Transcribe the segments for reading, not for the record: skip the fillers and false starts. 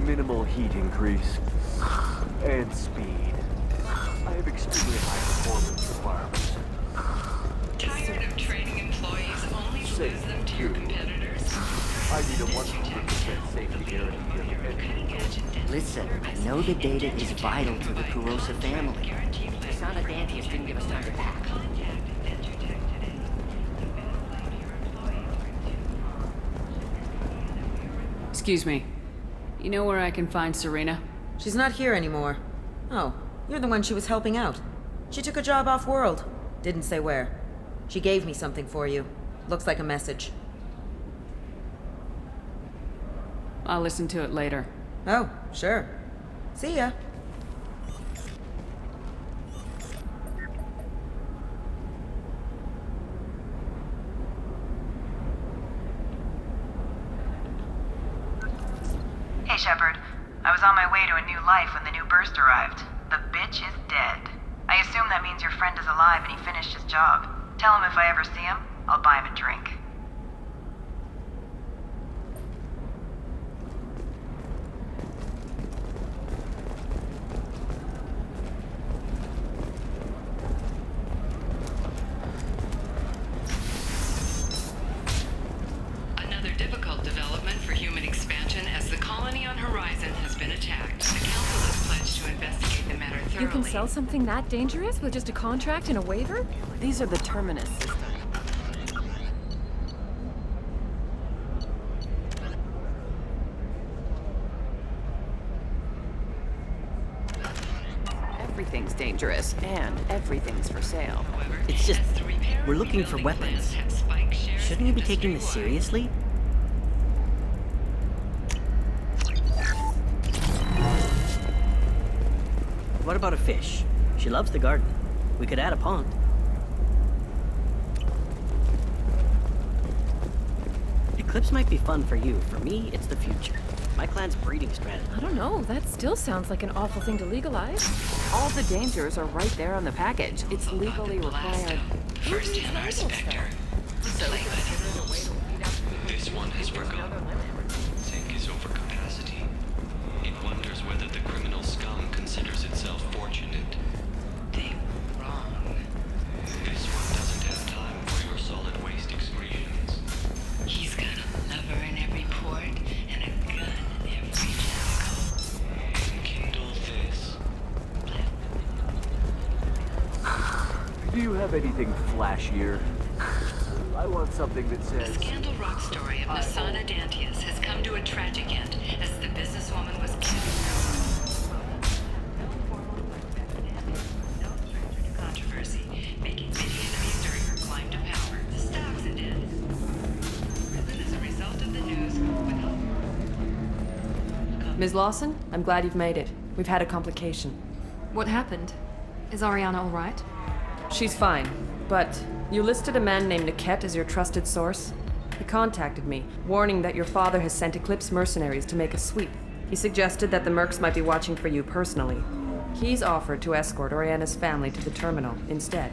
minimal heat increase. And speed. I have extremely high performance requirements. Tired of training employees only to lose them to your competitors? I need a 100% safety guarantee. Listen, I know the data is vital to the Kurosa family. Sana Dantius didn't give us time to pack. Excuse me. You know where I can find Serena? She's not here anymore. Oh, you're the one she was helping out. She took a job off-world. Didn't say where. She gave me something for you. Looks like a message. I'll listen to it later. Oh, sure. See ya. Hey, Shepard. I was on my way to a new life when the new burst arrived. The bitch is dead. I assume that means your friend is alive and he finished his job. Tell him if I ever see him, I'll buy him a drink. Another difficult development for human expansion as the colony on Horizon has been attacked. The Council has pledged to investigate the matter thoroughly. You can sell something that dangerous with just a contract and a waiver? These are the Terminus systems. Everything's dangerous, and everything's for sale. However, It's just, as the repair we're and looking for rebuilding weapons. plans have spiked shares Shouldn't we be taking this industry-wide. seriously? What about a fish? She loves the garden. We could add a pond. Eclipse might be fun for you. For me, it's the future. My clan's breeding strategy. I don't know, that still sounds like an awful thing to legalize. All the dangers are right there on the package. It's legally required. First-hand our Spectre. This one has forgotten. Zinc is over capacity. It wonders whether the criminal scum considers itself fortunate. They were wrong. This one doesn't have time for your solid waste excretions. He's got a lover in every port and a gun in every jungle. Enkindle this. Do you have anything flashier? I want something that The says... scandal rock story of Nasana Dantius has come to a tragic end as the businesswoman was killed. Controversy, making many enemies during her climb to power. The stocks ended. Prison as a result of the news with Ms. Lawson, I'm glad you've made it. We've had a complication. What happened? Is Ariana all right? She's fine, but you listed a man named Niket as your trusted source. He contacted me, warning that your father has sent Eclipse mercenaries to make a sweep. He suggested that the Mercs might be watching for you personally. He's offered to escort Oriana's family to the terminal instead.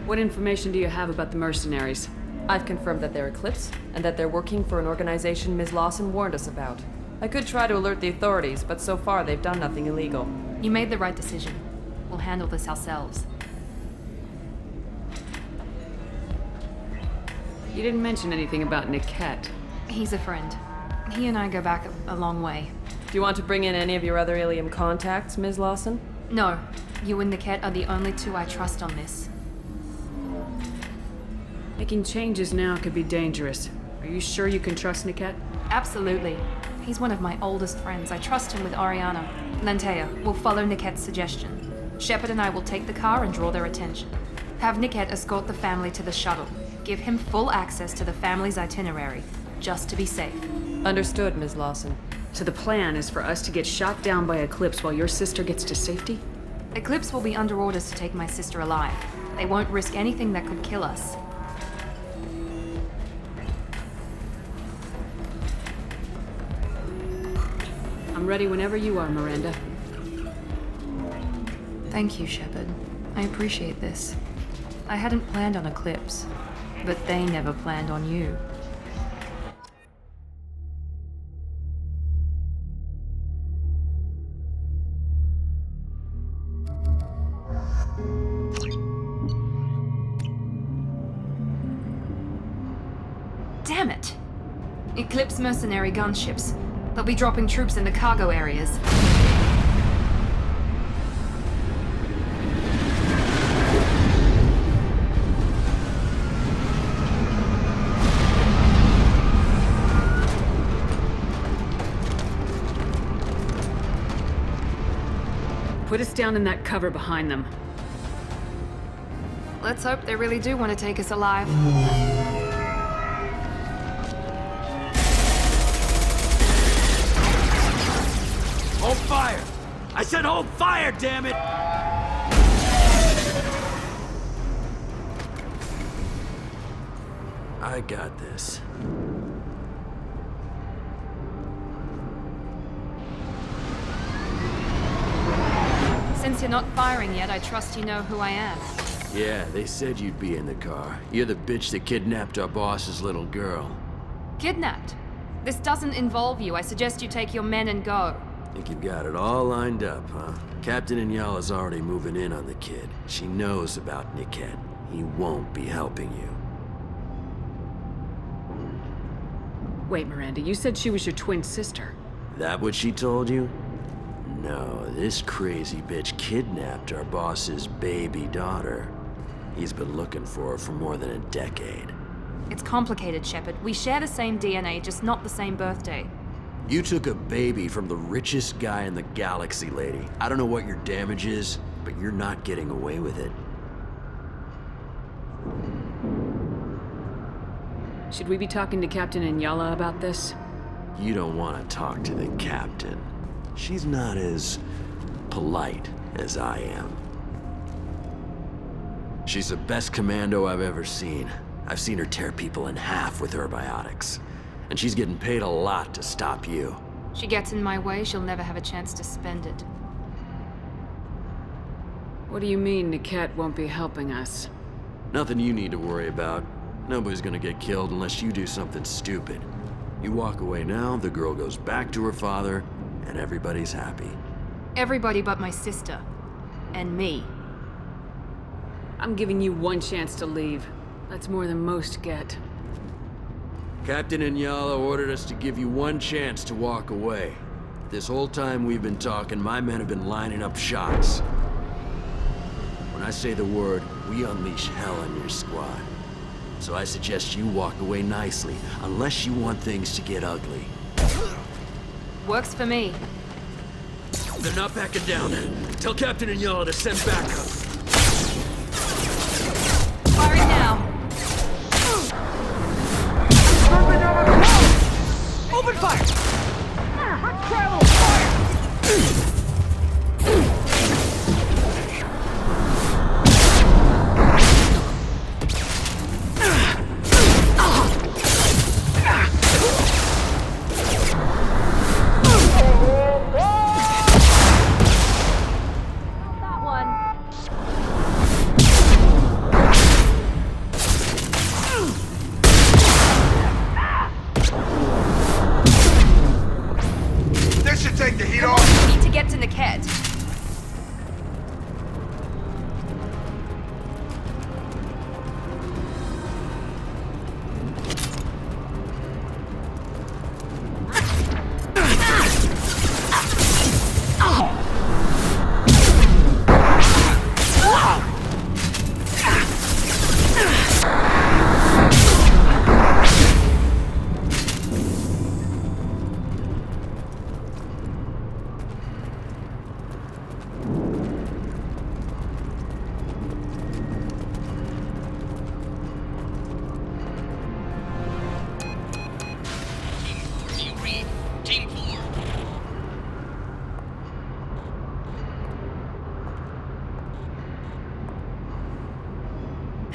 What information do you have about the mercenaries? I've confirmed that they're Eclipse, and that they're working for an organization Ms. Lawson warned us about. I could try to alert the authorities, but so far they've done nothing illegal. You made the right decision. We'll handle this ourselves. You didn't mention anything about Niket. He's a friend. He and I go back a long way. Do you want to bring in any of your other Ilium contacts, Ms. Lawson? No, you and Niket are the only two I trust on this. Making changes now could be dangerous. Are you sure you can trust Niket? Absolutely. He's one of my oldest friends. I trust him with Ariana. Lantea, we'll follow Niket's suggestion. Shepard and I will take the car and draw their attention. Have Niket escort the family to the shuttle. Give him full access to the family's itinerary, just to be safe. Understood, Ms. Lawson. So the plan is for us to get shot down by Eclipse while your sister gets to safety? Eclipse will be under orders to take my sister alive. They won't risk anything that could kill us. I'm ready whenever you are, Miranda. Thank you, Shepard. I appreciate this. I hadn't planned on Eclipse. But they never planned on you. Damn it! Eclipse mercenary gunships. They'll be dropping troops in the cargo areas. Put us down in that cover behind them. Let's hope they really do want to take us alive. Hold fire! I said hold fire, damn it! I got this. Since you're not firing yet, I trust you know who I am. Yeah, they said you'd be in the car. You're the bitch that kidnapped our boss's little girl. Kidnapped? This doesn't involve you. I suggest you take your men and go. Think you've got it all lined up, huh? Captain Inyala's already moving in on the kid. She knows about Niket. He won't be helping you. Wait, Miranda, you said she was your twin sister. That what she told you? No, this crazy bitch kidnapped our boss's baby daughter. He's been looking for her for more than a decade. It's complicated, Shepard. We share the same DNA, just not the same birthday. You took a baby from the richest guy in the galaxy, lady. I don't know what your damage is, but you're not getting away with it. Should we be talking to Captain Inyala about this? You don't want to talk to the captain. She's not as polite as I am. She's the best commando I've ever seen. I've seen her tear people in half with her biotics. And she's getting paid a lot to stop you. She gets in my way, she'll never have a chance to spend it. What do you mean Niket won't be helping us? Nothing you need to worry about. Nobody's gonna get killed unless you do something stupid. You walk away now, the girl goes back to her father, and everybody's happy. Everybody but my sister. And me. I'm giving you one chance to leave. That's more than most get. Captain Inyala ordered us to give you one chance to walk away. This whole time we've been talking, my men have been lining up shots. When I say the word, we unleash hell on your squad. So I suggest you walk away nicely, unless you want things to get ugly. Works for me. They're not backing down. Tell Captain Inyala to send backup. Firing now. Open fire! Travel! Fire!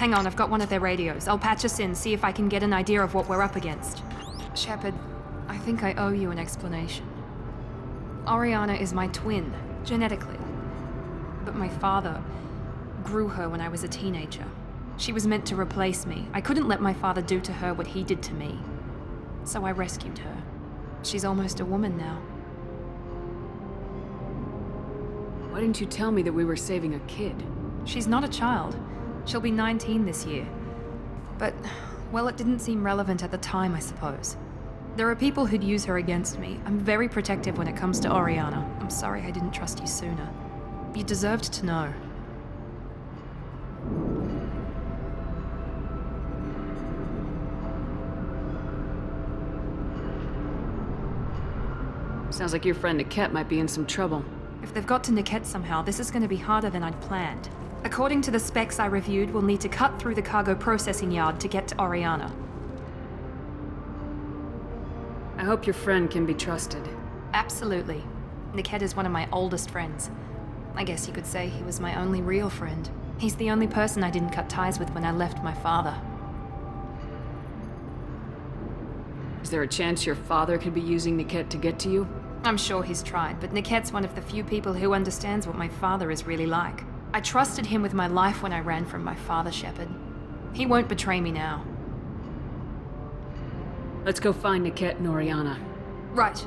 Hang on, I've got one of their radios. I'll patch us in, see if I can get an idea of what we're up against. Shepard, I think I owe you an explanation. Oriana is my twin, genetically. But my father grew her when I was a teenager. She was meant to replace me. I couldn't let my father do to her what he did to me. So I rescued her. She's almost a woman now. Why didn't you tell me that we were saving a kid? She's not a child. She'll be 19 this year. But, well, it didn't seem relevant at the time, I suppose. There are people who'd use her against me. I'm very protective when it comes to Oriana. I'm sorry I didn't trust you sooner. You deserved to know. Sounds like your friend Niket might be in some trouble. If they've got to Niket somehow, this is going to be harder than I'd planned. According to the specs I reviewed, we'll need to cut through the cargo processing yard to get to Oriana. I hope your friend can be trusted. Absolutely. Niket is one of my oldest friends. I guess you could say he was my only real friend. He's the only person I didn't cut ties with when I left my father. Is there a chance your father could be using Niket to get to you? I'm sure he's tried, but Niket's one of the few people who understands what my father is really like. I trusted him with my life when I ran from my father, Shepard. He won't betray me now. Let's go find Niket and Oriana. Right.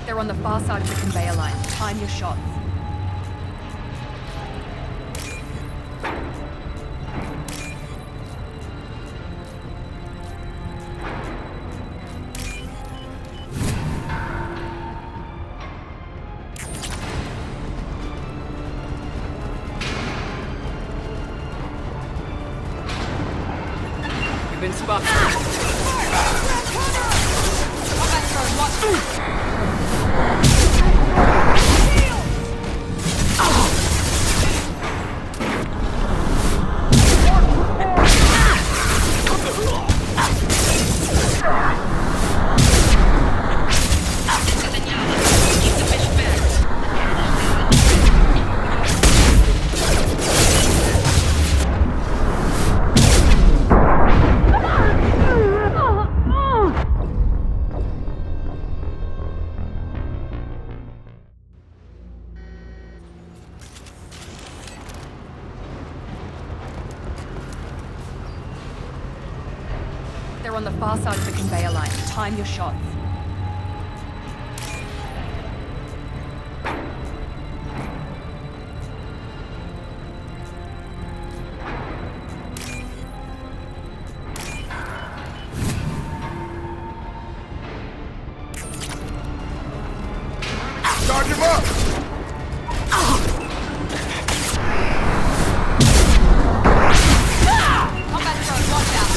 They're on the far side of the conveyor line. Time your shots. You've been spotted. They're on the far side of the conveyor line. Time your shots. Charge him up! Combat drone, watch out!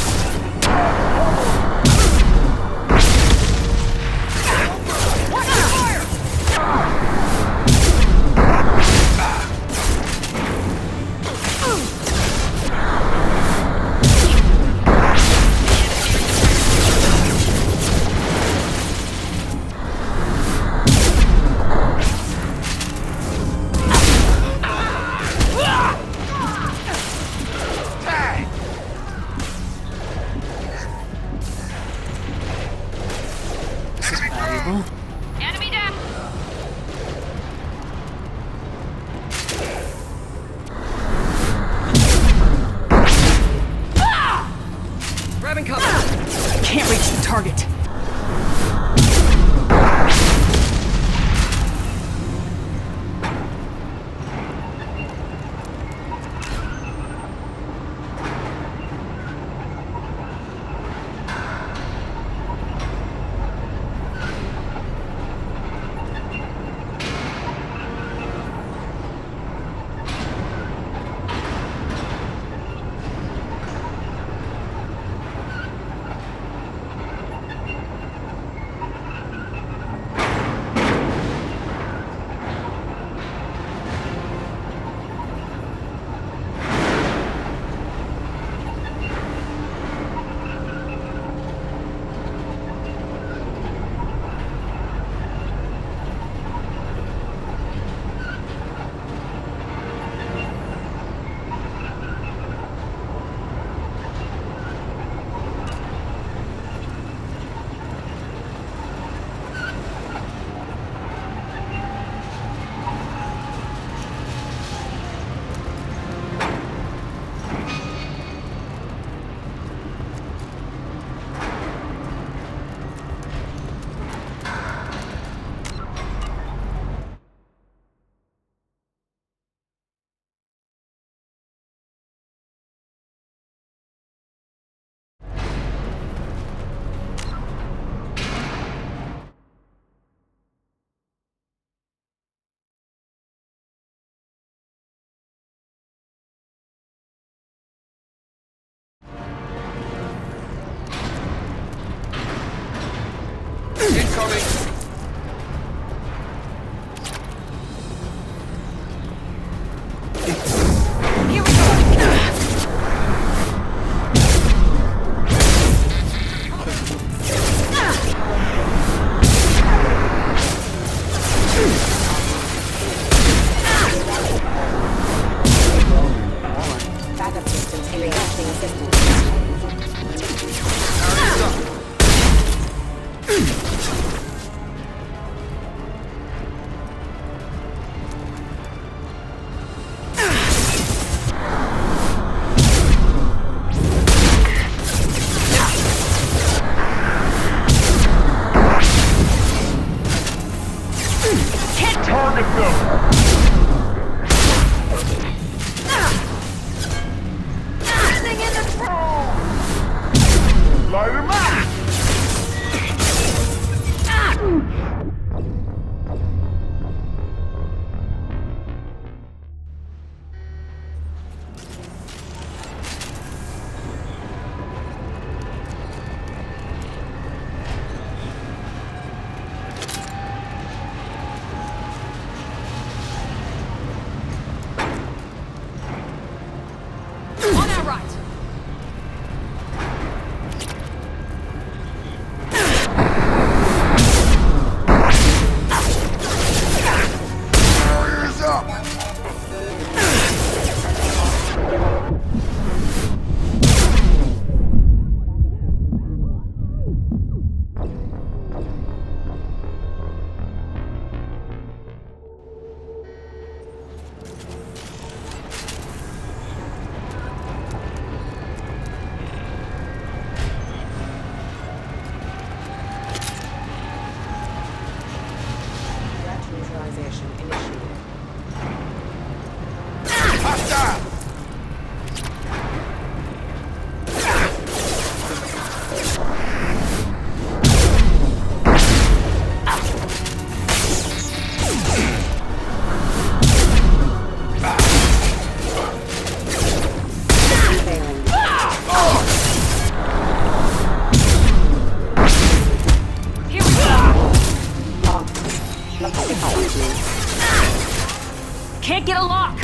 Can't get a lock!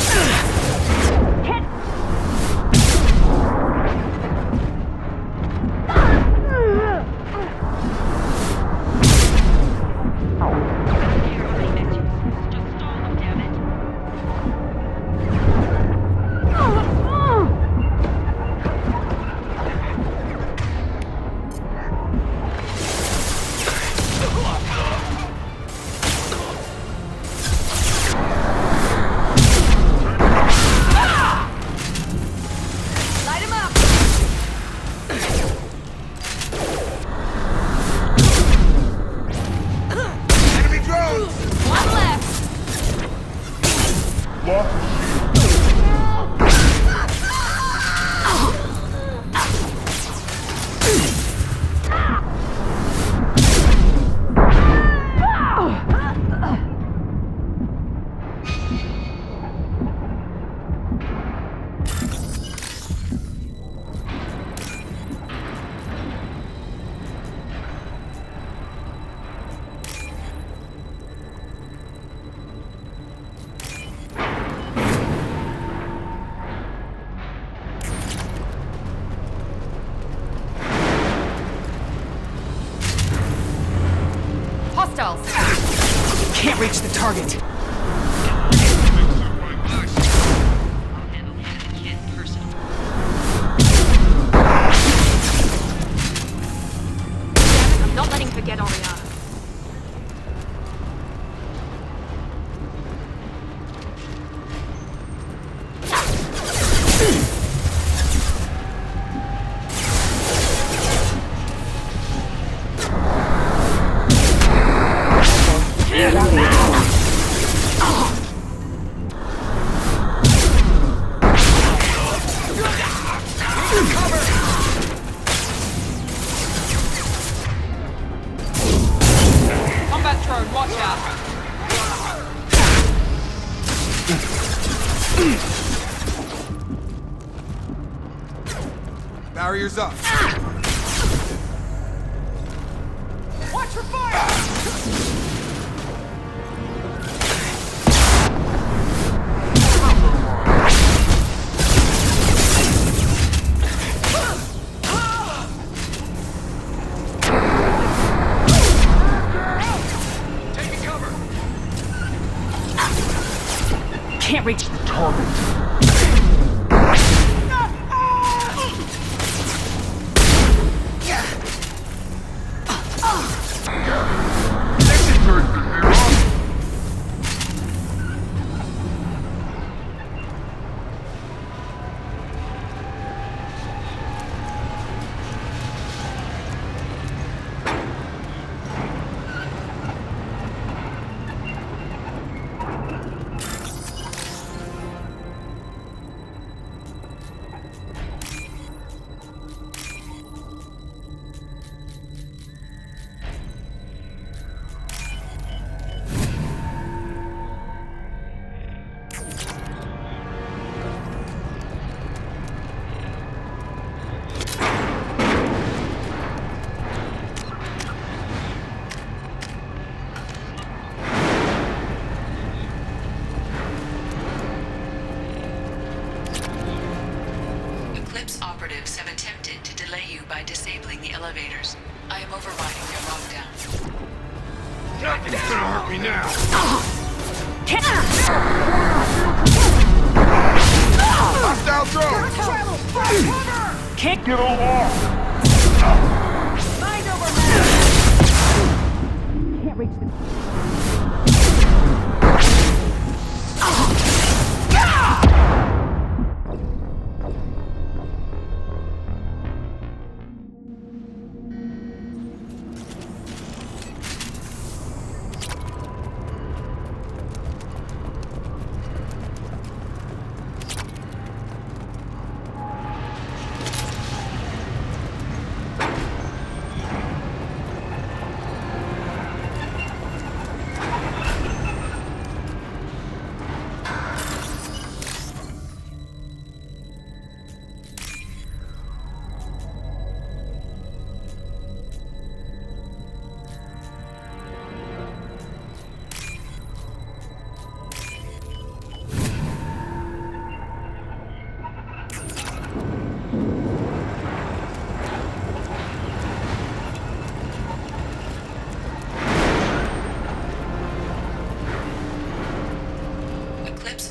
Can't reach the target. I'm not letting forget Oriana. Combat drone, watch out! Barriers up. Watch for fire! Eclipse operatives have attempted to delay you by disabling the elevators. I am overriding their lockdown. Nothing's gonna hurt me now! Hostile drone! Can't get along! Mind over matter! Can't reach the...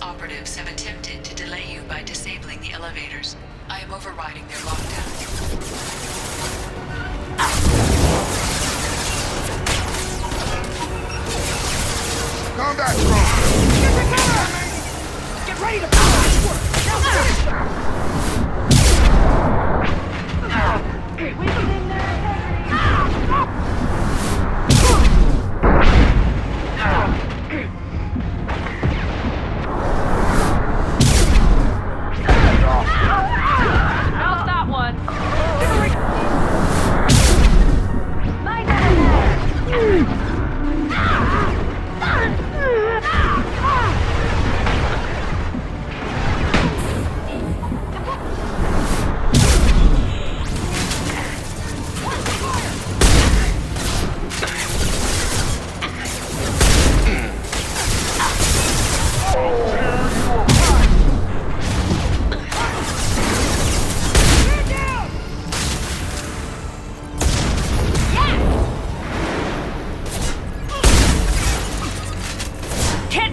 Operatives have attempted to delay you by disabling the elevators. I am overriding their lockdown. Combat drone! Get ready to power!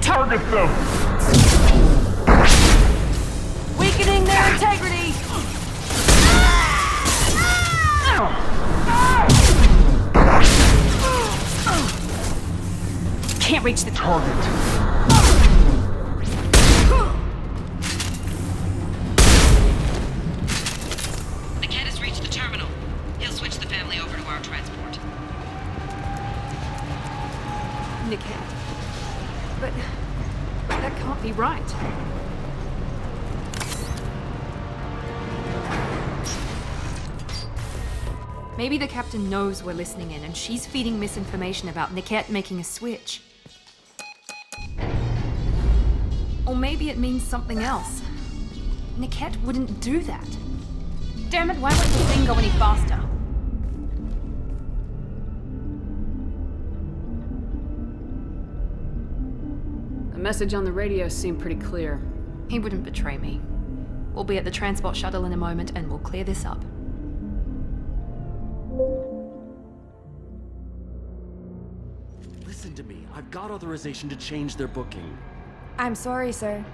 Target them! Weakening their integrity! Can't reach the target. Niket has reached the terminal. He'll switch the family over to our transport. Niket. But that can't be right. Maybe the captain knows we're listening in and she's feeding misinformation about Niket making a switch. Or maybe it means something else. Niket wouldn't do that. Damn it, why won't the thing go any faster? The message on the radio seemed pretty clear. He wouldn't betray me. We'll be at the transport shuttle in a moment and we'll clear this up. Listen to me. I've got authorization to change their booking. I'm sorry, sir.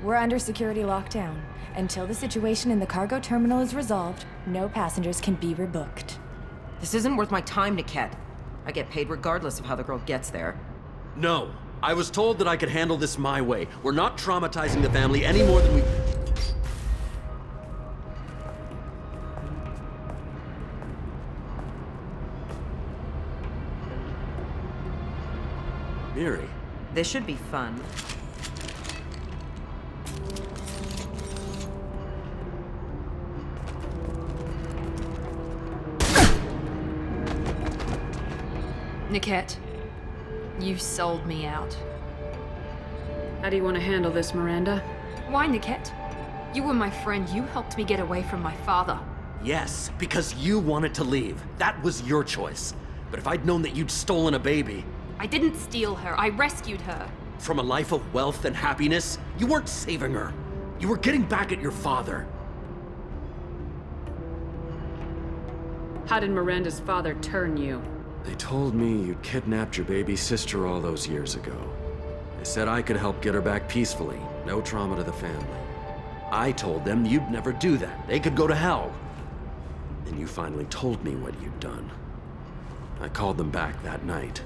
We're under security lockdown. Until the situation in the cargo terminal is resolved, no passengers can be rebooked. This isn't worth my time, Niket. I get paid regardless of how the girl gets there. No. I was told that I could handle this my way. We're not traumatizing the family any more than we... Miri. This should be fun. Niket, you sold me out. How do you want to handle this, Miranda? Why, Niket? You were my friend. You helped me get away from my father. Yes, because you wanted to leave. That was your choice. But if I'd known that you'd stolen a baby... I didn't steal her. I rescued her. From a life of wealth and happiness, you weren't saving her. You were getting back at your father. How did Miranda's father turn you? They told me you'd kidnapped your baby sister all those years ago. They said I could help get her back peacefully. No trauma to the family. I told them you'd never do that. They could go to hell. Then you finally told me what you'd done. I called them back that night.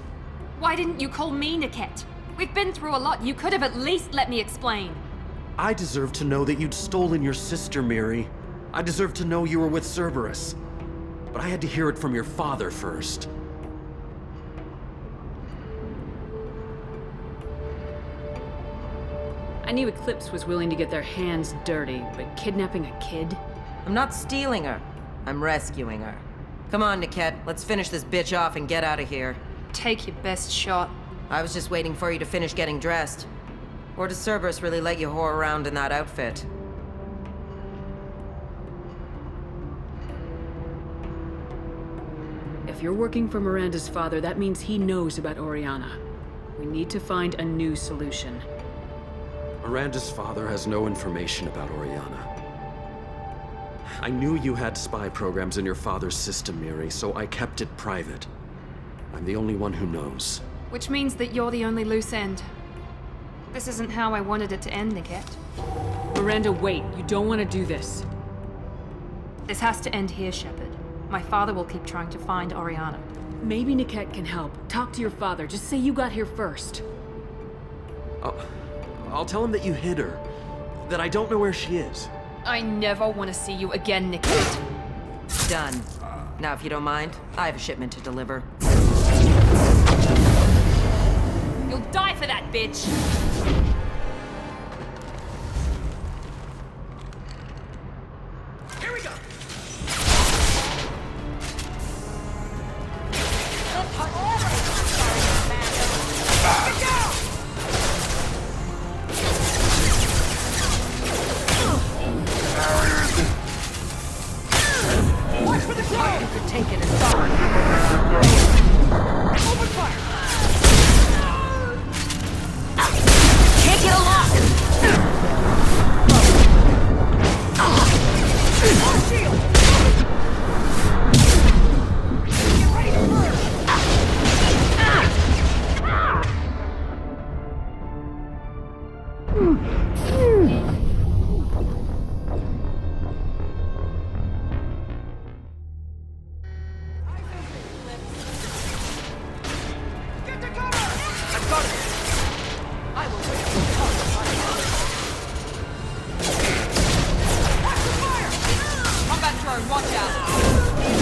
Why didn't you call me, Niket? We've been through a lot. You could have at least let me explain. I deserve to know that you'd stolen your sister, Miri. I deserve to know you were with Cerberus. But I had to hear it from your father first. I knew Eclipse was willing to get their hands dirty, but kidnapping a kid? I'm not stealing her. I'm rescuing her. Come on, Niket. Let's finish this bitch off and get out of here. Take your best shot. I was just waiting for you to finish getting dressed. Or does Cerberus really let you whore around in that outfit? If you're working for Miranda's father, that means he knows about Oriana. We need to find a new solution. Miranda's father has no information about Oriana. I knew you had spy programs in your father's system, Miri, so I kept it private. I'm the only one who knows. Which means that you're the only loose end. This isn't how I wanted it to end, Niket. Miranda, wait. You don't want to do this. This has to end here, Shepard. My father will keep trying to find Oriana. Maybe Niket can help. Talk to your father. Just say you got here first. I'll tell him that you hid her. That I don't know where she is. I never want to see you again, Niket. Done. Now, if you don't mind, I have a shipment to deliver. You'll die for that, bitch! Here we go! Get down! Watch for the drone! You could take it as far. Open fire! Can't get a lock! Shield! Get ready to burn! Get to cover! I've got it! I will wait for the target. Watch the fire! Combat drone, watch out!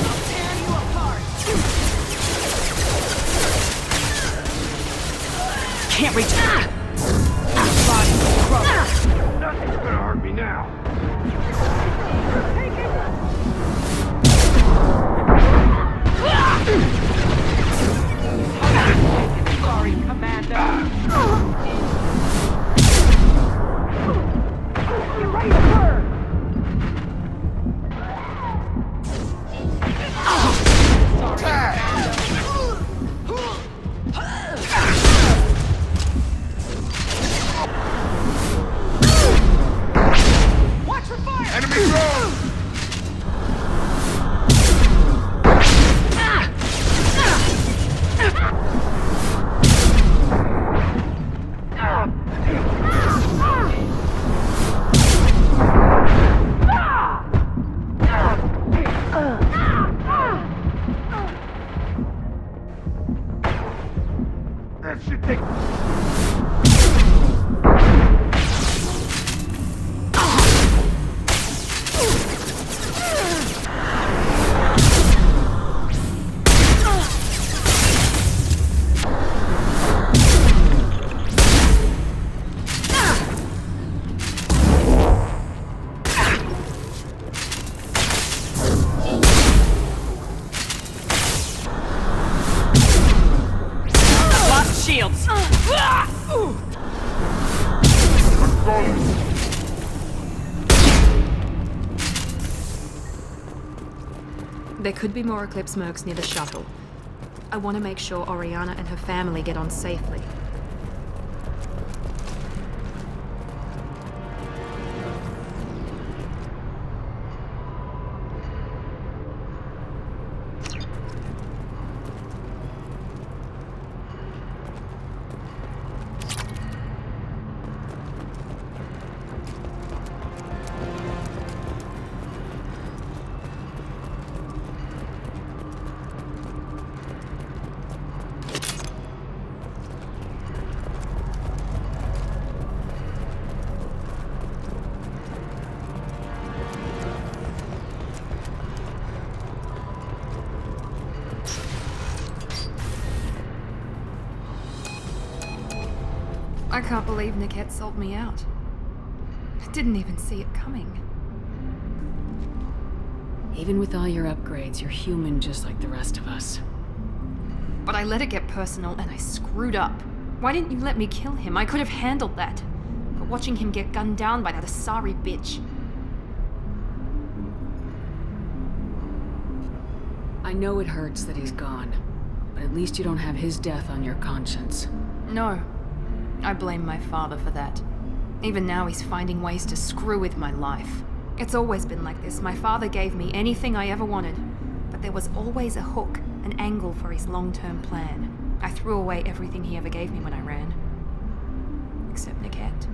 I'll tear you apart! Can't reach. Nothing's gonna hurt me now. Sorry, Commander. Get ready to burn! Watch for fire! Enemy drone! There could be more Eclipse mercs near the shuttle. I want to make sure Oriana and her family get on safely. I can't believe Niket sold me out. I didn't even see it coming. Even with all your upgrades, you're human just like the rest of us. But I let it get personal and I screwed up. Why didn't you let me kill him? I could have handled that. But watching him get gunned down by that Asari bitch. I know it hurts that he's gone, but at least you don't have his death on your conscience. No. I blame my father for that. Even now he's finding ways to screw with my life. It's always been like this. My father gave me anything I ever wanted, but there was always a hook, an angle for his long-term plan. I threw away everything he ever gave me when I ran. Except Niket.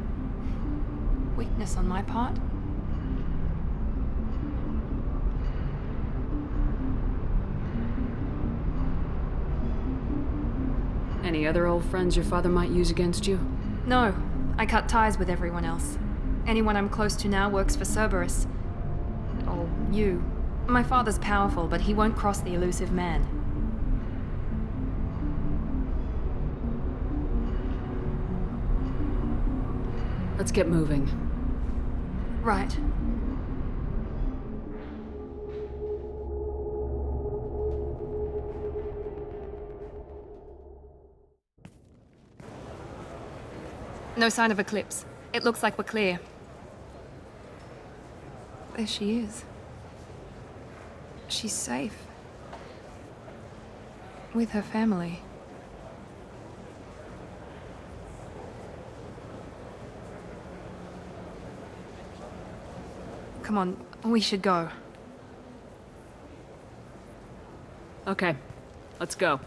Weakness on my part? Any other old friends your father might use against you? No. I cut ties with everyone else. Anyone I'm close to now works for Cerberus. Or you. My father's powerful, but he won't cross the elusive man. Let's get moving. Right. No sign of Eclipse. It looks like we're clear. There she is. She's safe. With her family. Come on, we should go. Okay, let's go.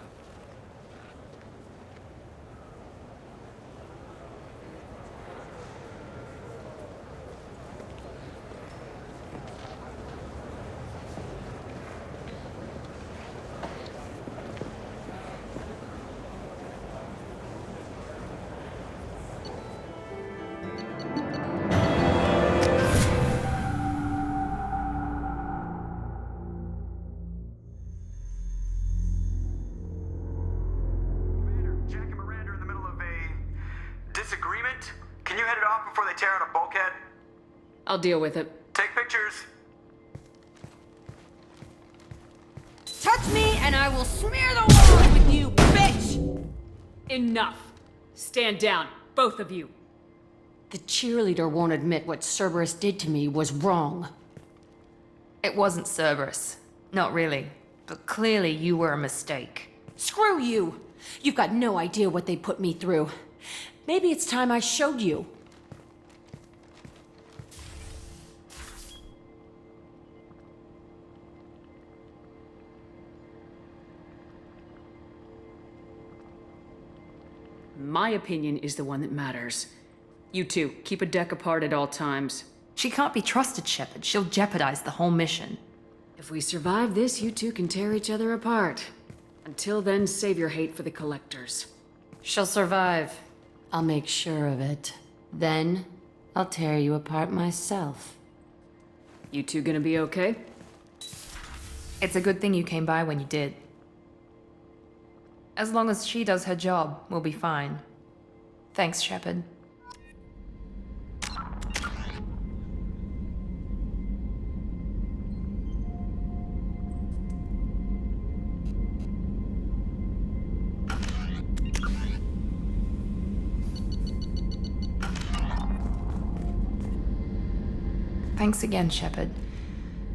Disagreement? Can you head it off before they tear out a bulkhead? I'll deal with it. Take pictures. Touch me and I will smear the walls with you, bitch! Enough. Stand down, both of you. The cheerleader won't admit what Cerberus did to me was wrong. It wasn't Cerberus. Not really. But clearly you were a mistake. Screw you! You've got no idea what they put me through. Maybe it's time I showed you. My opinion is the one that matters. You two, keep a deck apart at all times. She can't be trusted, Shepard. She'll jeopardize the whole mission. If we survive this, you two can tear each other apart. Until then, save your hate for the Collectors. She'll survive. I'll make sure of it. Then, I'll tear you apart myself. You two gonna be okay? It's a good thing you came by when you did. As long as she does her job, we'll be fine. Thanks, Shepard. Thanks again, Shepard.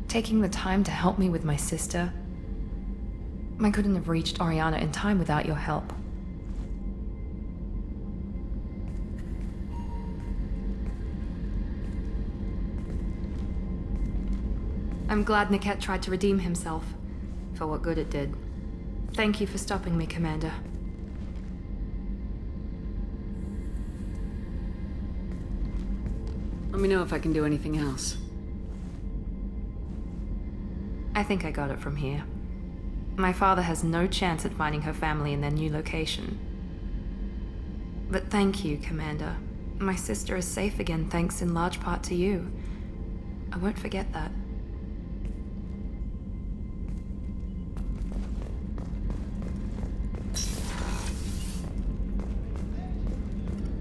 Taking the time to help me with my sister. I couldn't have reached Oriana in time without your help. I'm glad Niket tried to redeem himself, for what good it did. Thank you for stopping me, Commander. Let me know if I can do anything else. I think I got it from here. My father has no chance at finding her family in their new location. But thank you, Commander. My sister is safe again thanks in large part to you. I won't forget that.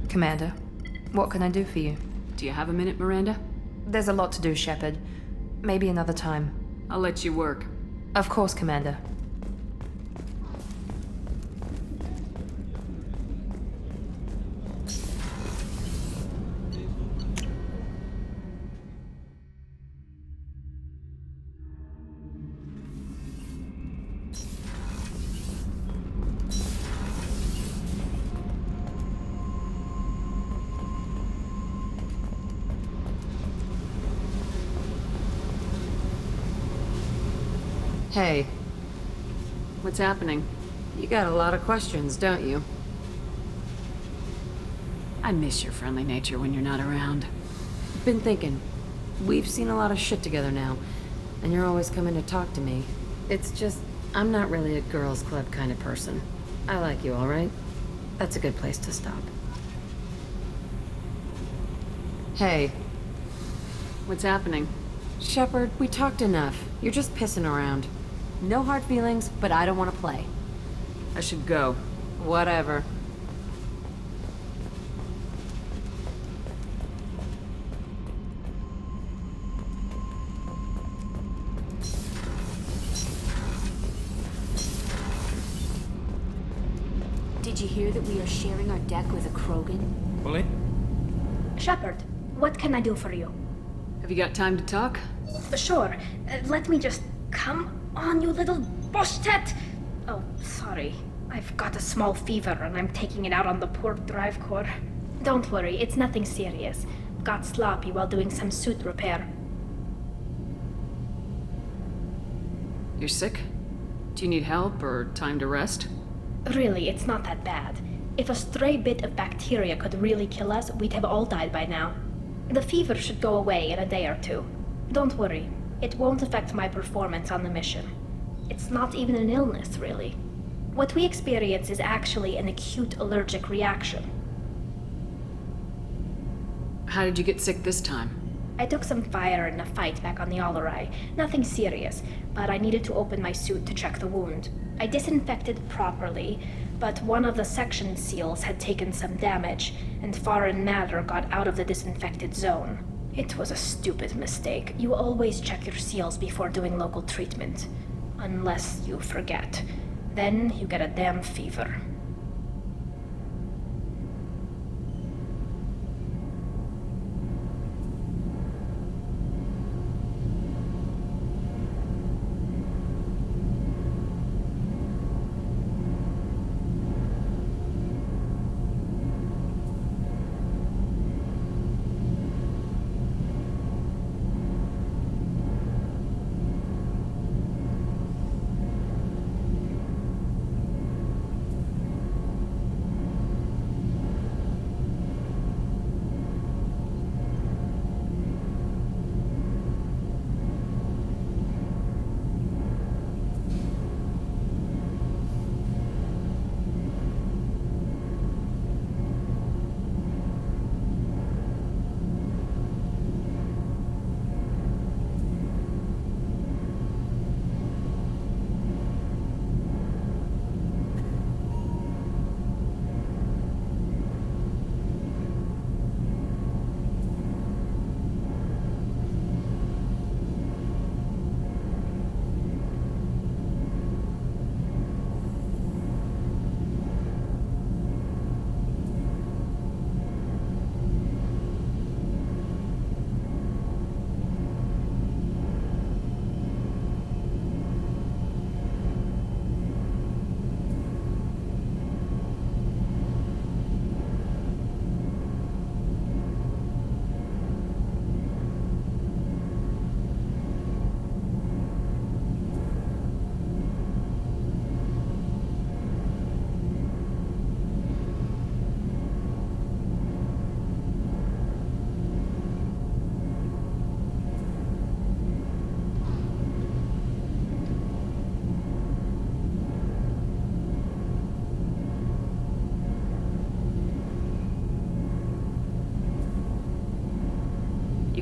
Commander, what can I do for you? Do you have a minute, Miranda? There's a lot to do, Shepard. Maybe another time. I'll let you work. Of course, Commander. Hey. What's happening? You got a lot of questions, don't you? I miss your friendly nature when you're not around. Been thinking. We've seen a lot of shit together now, and you're always coming to talk to me. It's just, I'm not really a girls' club kind of person. I like you, all right? That's a good place to stop. Hey. What's happening? Shepard, we talked enough. You're just pissing around. No hard feelings, but I don't want to play. I should go. Whatever. Did you hear that we are sharing our deck with a Krogan? Bully? Shepard, what can I do for you? Have you got time to talk? Sure. Let me just... Come on, you little boshtet! Oh, sorry. I've got a small fever and I'm taking it out on the poor drive core. Don't worry, it's nothing serious. Got sloppy while doing some suit repair. You're sick? Do you need help or time to rest? Really, it's not that bad. If a stray bit of bacteria could really kill us, we'd have all died by now. The fever should go away in a day or two. Don't worry. It won't affect my performance on the mission. It's not even an illness, really. What we experience is actually an acute allergic reaction. How did you get sick this time? I took some fire in a fight back on the Alarai. Nothing serious, but I needed to open my suit to check the wound. I disinfected properly, but one of the section seals had taken some damage, and foreign matter got out of the disinfected zone. It was a stupid mistake. You always check your seals before doing local treatment. Unless you forget. Then you get a damn fever.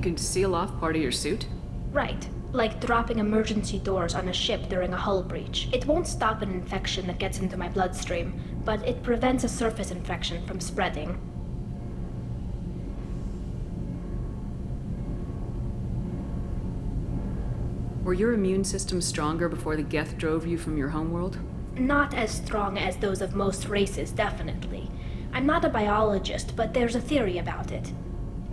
can seal off part of your suit? Right. Like dropping emergency doors on a ship during a hull breach. It won't stop an infection that gets into my bloodstream, but it prevents a surface infection from spreading. Were your immune system stronger before the Geth drove you from your homeworld? Not as strong as those of most races, definitely. I'm not a biologist, but there's a theory about it.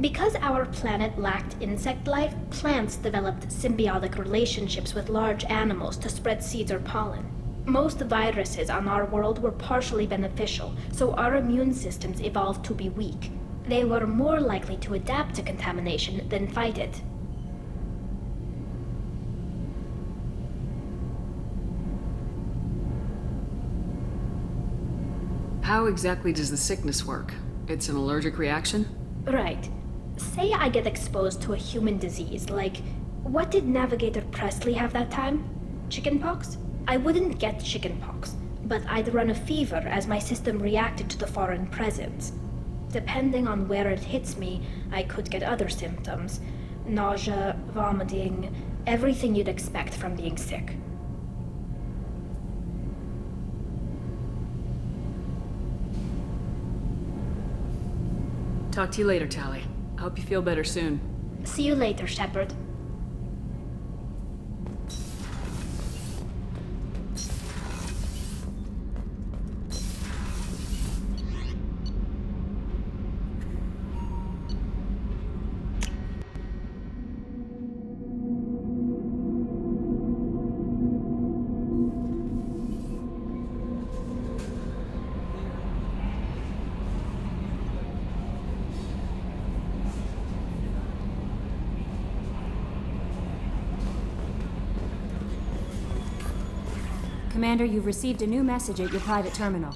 Because our planet lacked insect life, plants developed symbiotic relationships with large animals to spread seeds or pollen. Most viruses on our world were partially beneficial, so our immune systems evolved to be weak. They were more likely to adapt to contamination than fight it. How exactly does the sickness work? It's an allergic reaction? Right. Say I get exposed to a human disease, like, what did Navigator Presley have that time? Chickenpox? I wouldn't get chickenpox, but I'd run a fever as my system reacted to the foreign presence. Depending on where it hits me, I could get other symptoms. Nausea, vomiting, everything you'd expect from being sick. Talk to you later, Tali. I hope you feel better soon. See you later, Shepard. Commander, you've received a new message at your private terminal.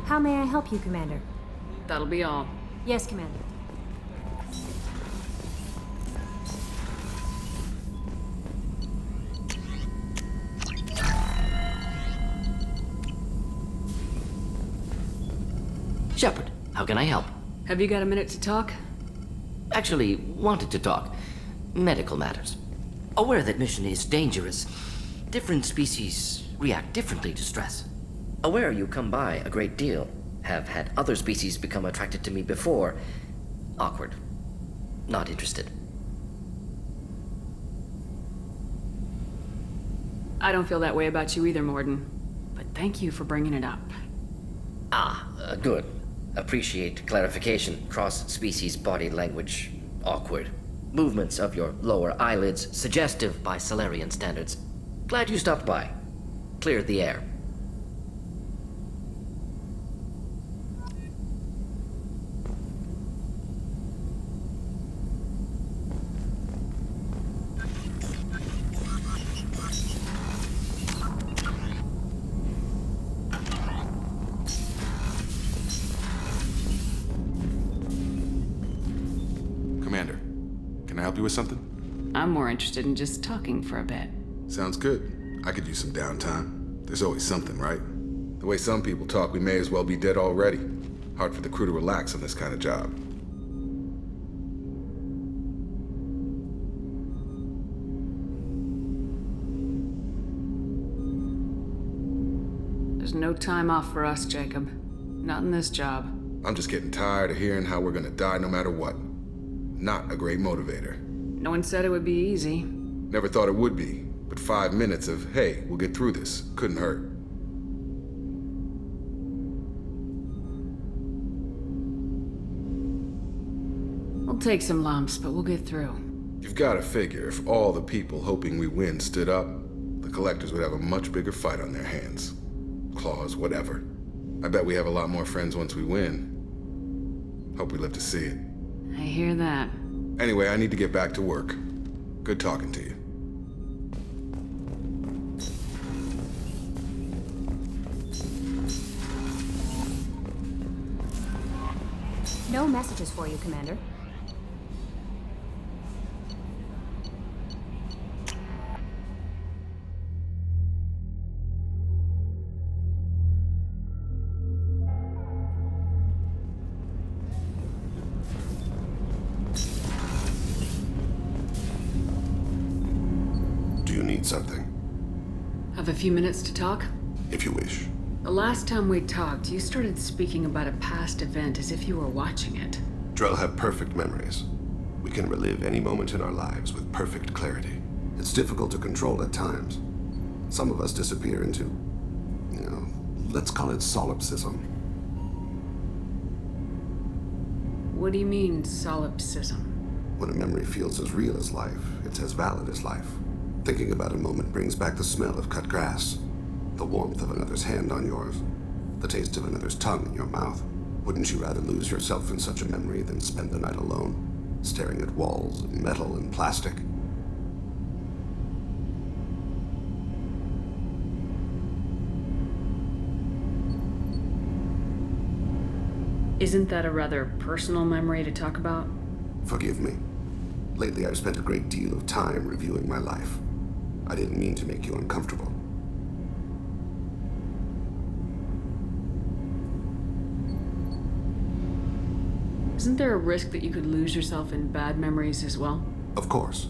How may I help you, Commander? That'll be all. Yes, Commander. Shepard, how can I help? Have you got a minute to talk? Actually, wanted to talk. Medical matters. Aware that mission is dangerous. Different species react differently to stress. Aware you come by a great deal. Have had other species become attracted to me before. Awkward. Not interested. I don't feel that way about you either, Mordin. But thank you for bringing it up. Good. Appreciate clarification. Cross-species body language. Awkward. Movements of your lower eyelids suggestive by Salarian standards. Glad you stopped by. Cleared the air. Commander, can I help you with something? I'm more interested in just talking for a bit. Sounds good. I could use some downtime. There's always something, right? The way some people talk, we may as well be dead already. Hard for the crew to relax on this kind of job. There's no time off for us, Jacob. Not in this job. I'm just getting tired of hearing how we're gonna die no matter what. Not a great motivator. No one said it would be easy. Never thought it would be, but 5 minutes of, hey, we'll get through this, couldn't hurt. We'll take some lumps, but we'll get through. You've gotta figure, if all the people hoping we win stood up, the Collectors would have a much bigger fight on their hands. Claws, whatever. I bet we have a lot more friends once we win. Hope we live to see it. I hear that. Anyway, I need to get back to work. Good talking to you. No messages for you, Commander. Do you need something? Have a few minutes to talk? If you wish. The last time we talked, you started speaking about a past event as if you were watching it. Drell have perfect memories. We can relive any moment in our lives with perfect clarity. It's difficult to control at times. Some of us disappear into, let's call it solipsism. What do you mean, solipsism? When a memory feels as real as life, it's as valid as life. Thinking about a moment brings back the smell of cut grass, the warmth of another's hand on yours, the taste of another's tongue in your mouth. Wouldn't you rather lose yourself in such a memory than spend the night alone, staring at walls of metal and plastic? Isn't that a rather personal memory to talk about? Forgive me. Lately, I've spent a great deal of time reviewing my life. I didn't mean to make you uncomfortable. Isn't there a risk that you could lose yourself in bad memories as well? Of course.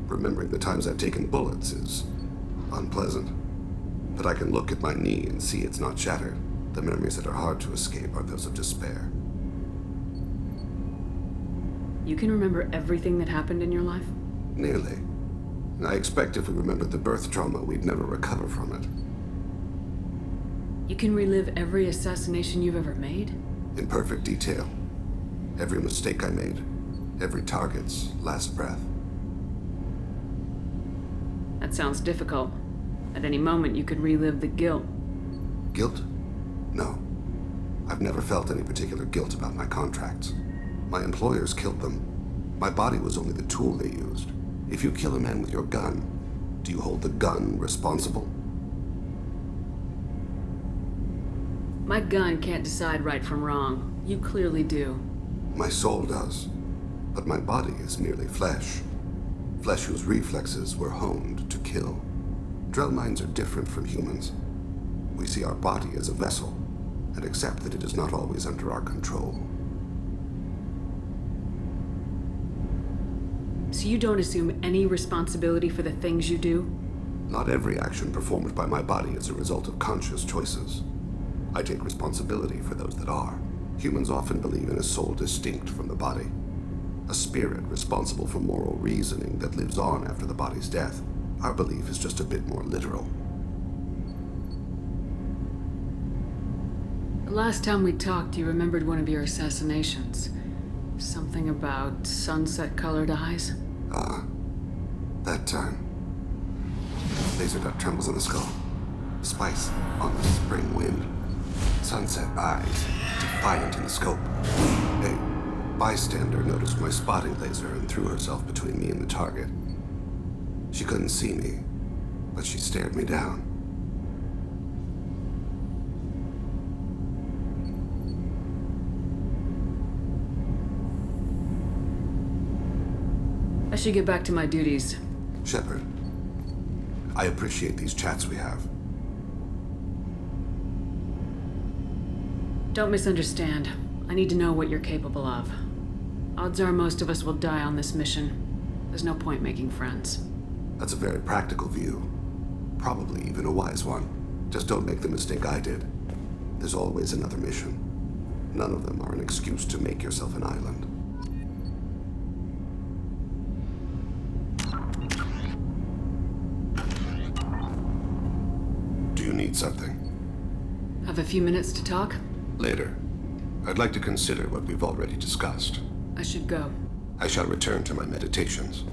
Remembering the times I've taken bullets is unpleasant. But I can look at my knee and see it's not shattered. The memories that are hard to escape are those of despair. You can remember everything that happened in your life? Nearly. I expect if we remembered the birth trauma, we'd never recover from it. You can relive every assassination you've ever made? In perfect detail. Every mistake I made. Every target's last breath. That sounds difficult. At any moment, you could relive the guilt. Guilt? No. I've never felt any particular guilt about my contracts. My employers killed them. My body was only the tool they used. If you kill a man with your gun, do you hold the gun responsible? My gun can't decide right from wrong. You clearly do. My soul does. But my body is merely flesh. Flesh whose reflexes were honed to kill. Drell minds are different from humans. We see our body as a vessel, and accept that it is not always under our control. So you don't assume any responsibility for the things you do? Not every action performed by my body is a result of conscious choices. I take responsibility for those that are. Humans often believe in a soul distinct from the body. A spirit responsible for moral reasoning that lives on after the body's death. Our belief is just a bit more literal. The last time we talked, you remembered one of your assassinations. Something about sunset-colored eyes? That time. Laser dot trembles in the skull. Spice on the spring wind. Sunset eyes, defiant in the scope. A bystander noticed my spotting laser and threw herself between me and the target. She couldn't see me, but she stared me down. I should get back to my duties. Shepard, I appreciate these chats we have. Don't misunderstand. I need to know what you're capable of. Odds are most of us will die on this mission. There's no point making friends. That's a very practical view. Probably even a wise one. Just don't make the mistake I did. There's always another mission. None of them are an excuse to make yourself an island. Do you need something? Have a few minutes to talk? Later. I'd like to consider what we've already discussed. I should go. I shall return to my meditations.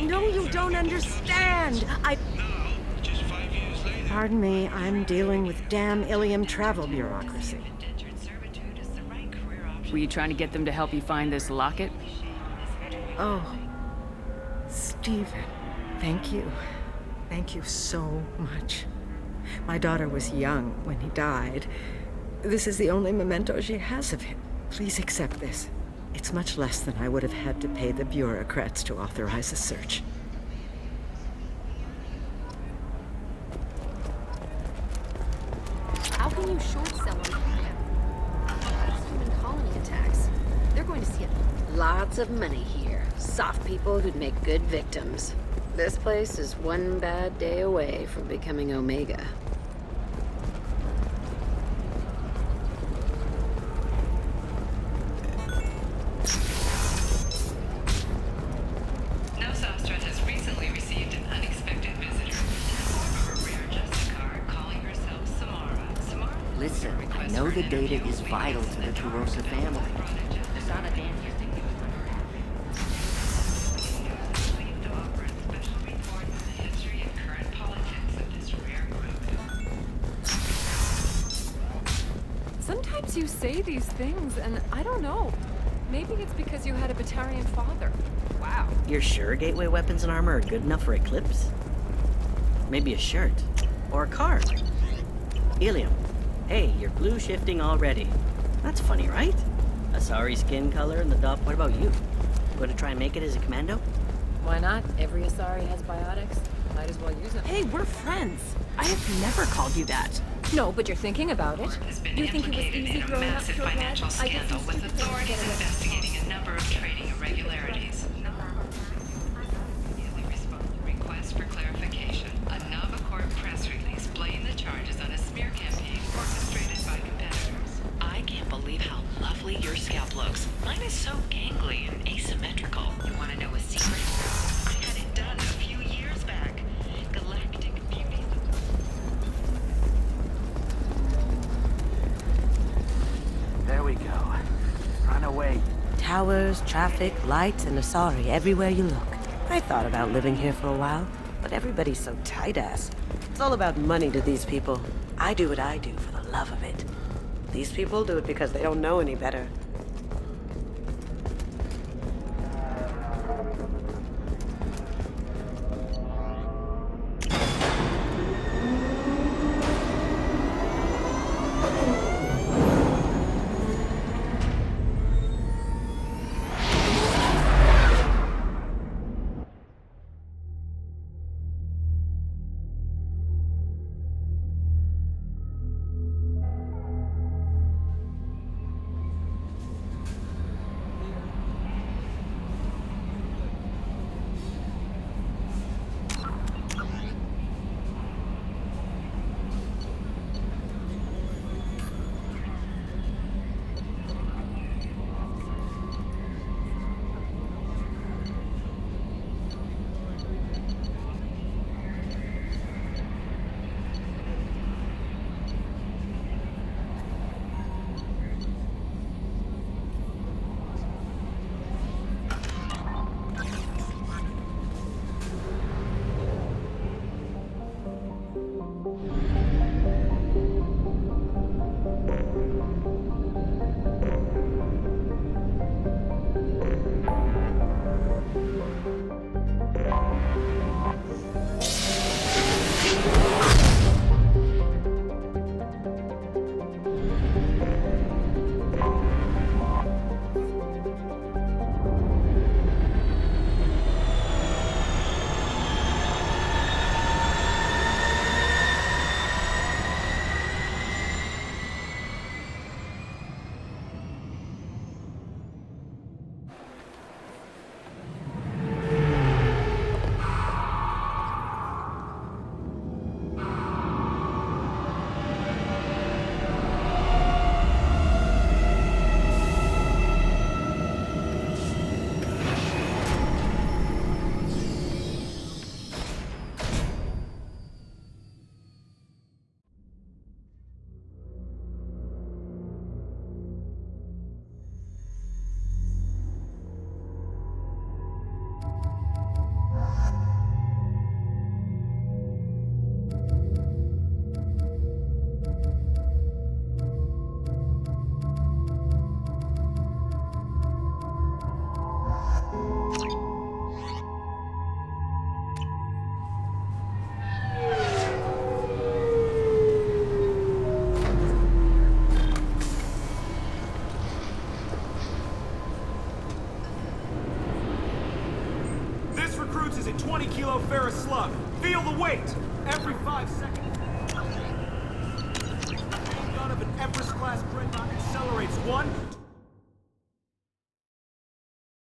know you don't understand. Pardon me, I'm dealing with damn Ilium travel bureaucracy. Were you trying to get them to help you find this locket? Oh, Stephen, thank you. Thank you so much. My daughter was young when he died. This is the only memento she has of him. Please accept this. It's much less than I would have had to pay the bureaucrats to authorize a search. How can you short someone for him? Human colony attacks. They're going to see it. Lots of money here. Soft people who'd make good victims. This place is one bad day away from becoming Omega. Nosostra has recently received an unexpected visitor in the form of a rare Justicar calling herself Samara. Samara Listen, I know the data is vital to the Turosa family. Sometimes you say these things, and I don't know. Maybe it's because you had a Batarian father. Wow. You're sure gateway weapons and armor are good enough for Eclipse? Maybe a shirt. Or a car. Ilium. Hey, you're blue shifting already. That's funny, right? Asari skin color and the dop. What about you? Going to try and make it as a commando? Why not? Every Asari has biotics. Might as well use them. Hey, we're friends. I have never called you that. No, but you're thinking about it. You think it was easy in a growing up massive pure blood? financial I guess scandal you with stupid things authorities get away. investigating a number of trading irregularities. Immediately respond to requests for clarification. A Navacorp press release blaming the charges on a smear campaign orchestrated by competitors. I can't believe how lovely your scalp looks. Mine is so gangly and asymmetrical. You want to know a secret? I had it done a few years back. Galactic beauty. There we go. Run away. Towers, traffic, lights, and Asari everywhere you look. I thought about living here for a while, but everybody's so tight-ass. It's all about money to these people. I do what I do for the love of it. These people do it because they don't know any better. recruits is a 20 kilo ferrous slug. Feel the weight! Every 5 seconds. The gun of an Everest-class dreadnought accelerates 1